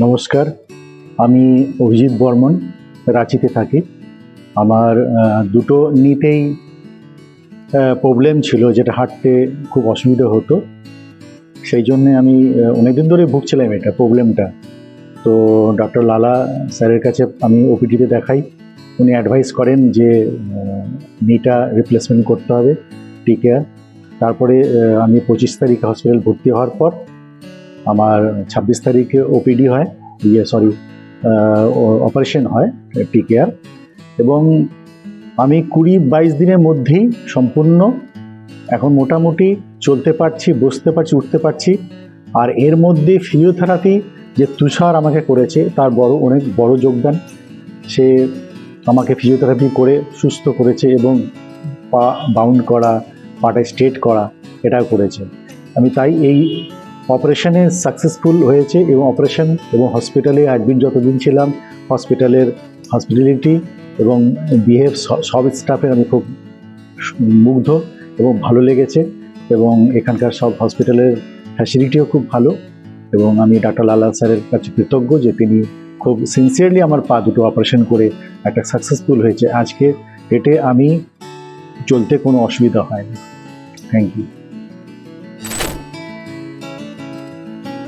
নমস্কার, আমি অভিজিৎ বর্মন, রাঁচিতে থাকি। আমার দুটো নিতেই প্রবলেম ছিল, যেটা হাঁটতে খুব অসুবিধা হতো। সেই জন্যে আমি অনেকদিন ধরে ভুগছিলাম এটা প্রবলেমটা। তো ডক্টর লালা স্যারের কাছে আমি ওপিডিতে দেখাই। উনি অ্যাডভাইস করেন যে নিটা রিপ্লেসমেন্ট করতে হবে, টিকেয়ার। তারপরে আমি 25 তারিখে হসপিটাল ভর্তি হওয়ার পর আমার 26 তারিখে ওপিডি হয়, অপারেশন হয় টিকেয়ার। এবং আমি 20-22 দিনের মধ্যেই সম্পূর্ণ এখন মোটামুটি চলতে পারছি, বসতে পারছি, উঠতে পারছি। আর এর মধ্যে ফিজিওথেরাপি যে তুষার আমাকে করেছে তার অনেক বড় যোগদান। সে আমাকে ফিজিওথেরাপি করে সুস্থ করেছে এবং পা বাউন্ড করা, পাটা স্ট্রেট করা, এটাও করেছে। আমি তাই এই অপারেশনে সাকসেসফুল হয়েছে এবং অপারেশন এবং হসপিটালে অ্যাডমিট যতদিন ছিলাম, হসপিটালিটি এবং বিহেভ সব স্টাফের আমি খুব মুগ্ধ এবং ভালো লেগেছে। এবং এখানকার সব হসপিটালের ফ্যাসিলিটিও খুব ভালো। এবং আমি ডাক্তার লালা স্যারের কাছে কৃতজ্ঞ যে তিনি খুব সিনসিয়ারলি আমার পা দুটো অপারেশন করে একটা সাকসেসফুল হয়েছে। আজকে ডেটে আমি চলতে কোনো অসুবিধা হয়নি। Thank you.